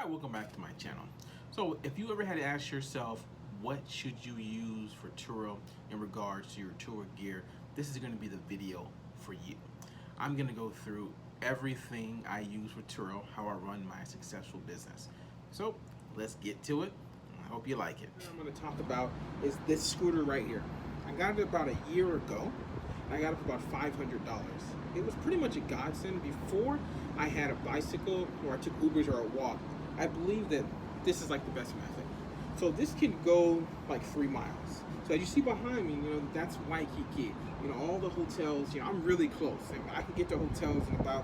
Hi, welcome back to my channel. So if you ever had to ask yourself, what should you use for Turo in regards to your Turo gear, this is going to be the video for you. I'm going to go through everything I use for Turo, how I run my successful business. So let's get to it. I hope you like it. What I'm going to talk about is this scooter right here. I got it about a year ago. I got it for about $500. It was pretty much a godsend. Before I had a bicycle or I took Ubers or a walk, I believe that this is like the best method. So this can go like 3 miles. So as you see behind me, that's Waikiki. All the hotels, I'm really close. And I can get to hotels in about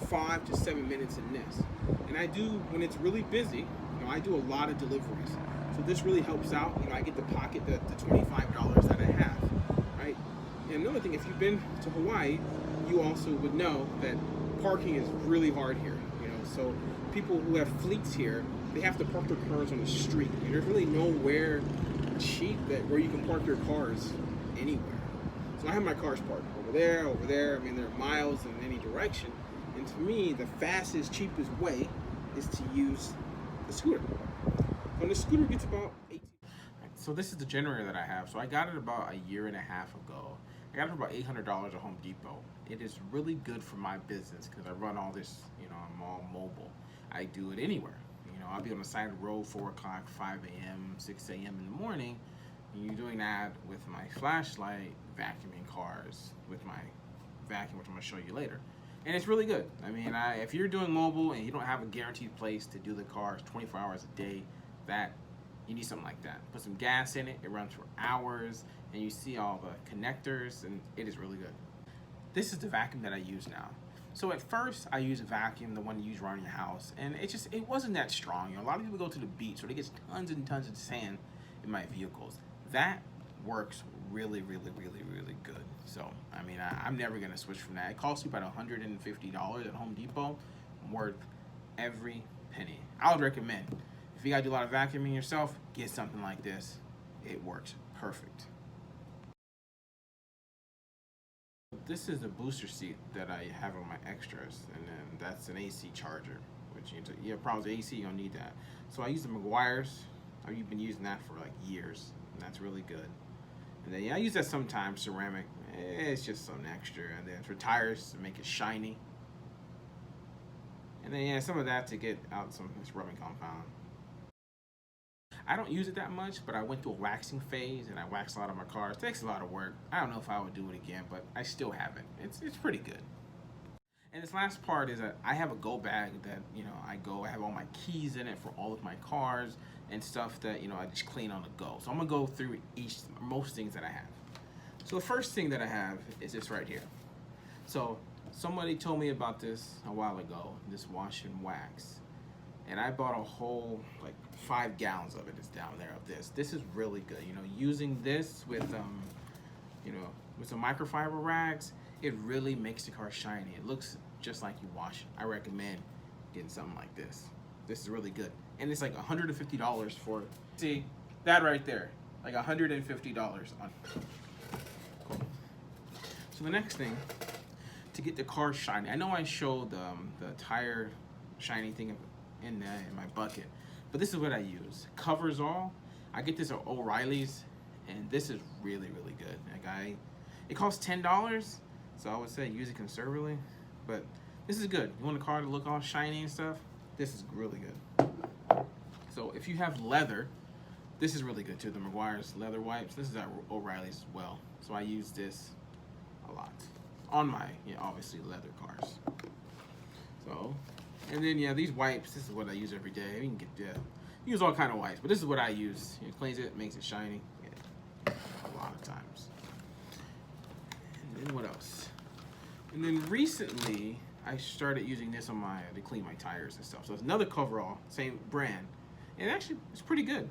5 to 7 minutes in this. And I do, when it's really busy, I do a lot of deliveries. So this really helps out. I get to pocket the $25 that I have, right? And another thing, if you've been to Hawaii, you also would know that parking is really hard here. So people who have fleets here, they have to park their cars on the street. And there's really nowhere cheap where you can park your cars anywhere. So I have my cars parked over there. I mean, there are miles in any direction. And to me, the fastest, cheapest way is to use the scooter. And the scooter gets about 18. So this is the generator that I have. So I got it about a year and a half ago. I got it for about $800 at Home Depot. It is really good for my business because I run all this, I'm all mobile. I do it anywhere. I'll be on the side of the road 4 o'clock, 5 a.m., 6 a.m. in the morning. And you're doing that with my flashlight, vacuuming cars with my vacuum, which I'm going to show you later. And it's really good. I mean, if you're doing mobile and you don't have a guaranteed place to do the cars 24 hours a day, you need something like that. Put some gas in it, it runs for hours, and you see all the connectors, and it is really good. This is the vacuum that I use now. So at first, I use a vacuum, the one you use around your house, and it wasn't that strong. A lot of people go to the beach, so they get tons and tons of sand in my vehicles. That works really, really, really, really good. So, I mean, I'm never gonna switch from that. It costs you about $150 at Home Depot. Worth every penny. I would recommend, if you gotta do a lot of vacuuming yourself, get something like this. It works perfect. This is the booster seat that I have on my extras, and then that's an AC charger, which you have problems with AC, you don't need that. So I use the Meguiar's. I've been using that for like years, and that's really good. And then I use that sometimes, ceramic. It's just some extra. And then for tires to make it shiny. And then some of that to get out some of this rubbing compound. I don't use it that much, but I went through a waxing phase and I waxed a lot of my cars. It takes a lot of work. I don't know if I would do it again, but I still haven't. It's pretty good. And this last part is that I have a go bag that, I have all my keys in it for all of my cars and stuff that, I just clean on the go. So I'm gonna go through most things that I have. So the first thing that I have is this right here. So somebody told me about this a while ago, this wash and wax. And I bought a whole, like 5 gallons of it is down there of this. This is really good. Using this with, with some microfiber rags, it really makes the car shiny. It looks just like you wash it. I recommend getting something like this. This is really good. And it's like $150 for, see, that right there, like $150 on. Cool. So the next thing, to get the car shiny, I know I showed the tire shiny thing in my bucket, but this is what I use. Covers all. I get this at O'Reilly's, and this is really, really good. It costs $10, so I would say use it conservatively, but this is good. You want the car to look all shiny and stuff? This is really good. So if you have leather, this is really good too. The Meguiar's leather wipes. This is at O'Reilly's as well. So I use this a lot on my, obviously leather cars. So. And then these wipes, this is what I use every day. You can use all kind of wipes, but this is what I use. It cleans it, makes it shiny. A lot of times. And then what else? And then recently, I started using this to clean my tires and stuff. So it's another coverall, same brand. And actually, it's pretty good.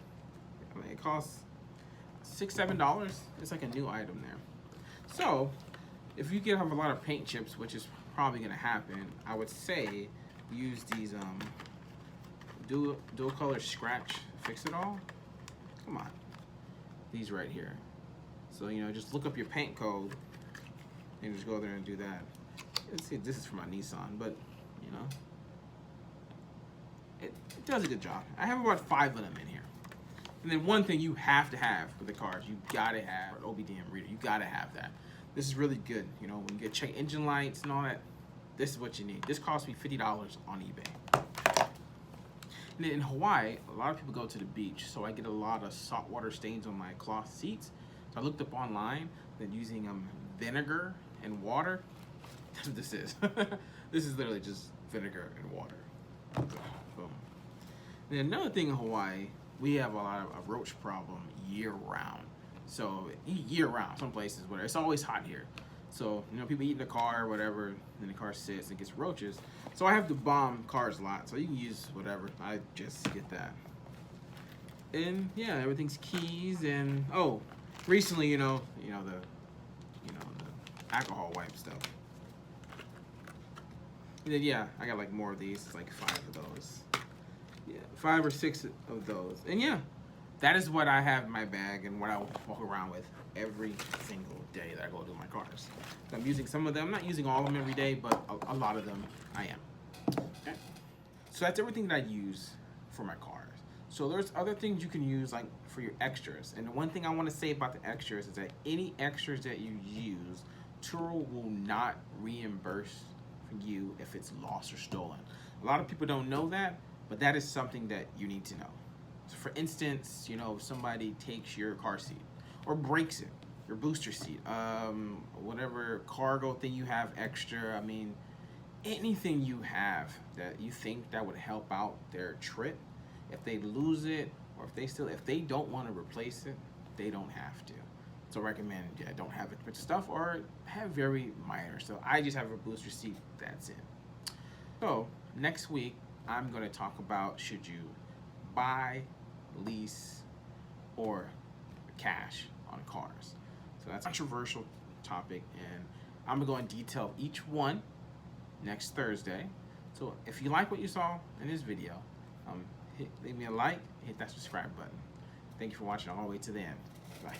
I mean, it costs $6, $7. It's like a new item there. So, if you have a lot of paint chips, which is probably gonna happen, I would say, use these dual color scratch fix it all. Come on, these right here. So just look up your paint code and just go there and do that. Let's see, this is for my Nissan, but it does a good job. I have about 5 of them in here. And then one thing you have to have with the cars, you gotta have an OBDM reader. You gotta have that. This is really good. You know, when you get check engine lights and all that, this is what you need. This cost me $50 on eBay. And then in Hawaii, a lot of people go to the beach, so I get a lot of saltwater stains on my cloth seats. So I looked up online that using vinegar and water, that's what this is. This is literally just vinegar and water. Boom. And then another thing in Hawaii, we have a lot of a roach problem year round. So year round, some places where it's always hot here. So, you know, people eat in the car or whatever, and the car sits and gets roaches. So I have to bomb cars a lot, so you can use whatever. I just get that. And yeah, everything's keys and oh, recently, you know the alcohol wipe stuff. And then yeah, I got like more of these. It's like 5 of those. Yeah, 5 or 6 of those. And yeah, that is what I have in my bag and what I walk around with every single day that I go do my cars. So I'm using some of them. I'm not using all of them every day, but a lot of them I am. Okay. So that's everything that I use for my cars. So there's other things you can use like for your extras. And the one thing I want to say about the extras is that any extras that you use, Turo will not reimburse for you if it's lost or stolen. A lot of people don't know that, but that is something that you need to know. So for instance, you know, if somebody takes your car seat or breaks it, your booster seat, whatever cargo thing you have extra, I mean, anything you have that you think that would help out their trip, if they lose it or if they don't want to replace it, they don't have to. So I recommend, yeah, don't have it with stuff or have very minor. So I just have a booster seat, that's it. So next week, I'm going to talk about should you buy, lease, or cash on cars. So that's a controversial topic, and I'm going to go in detail each one next Thursday. So if you like what you saw in this video, leave me a like, hit that subscribe button. Thank you for watching all the way to the end. Bye.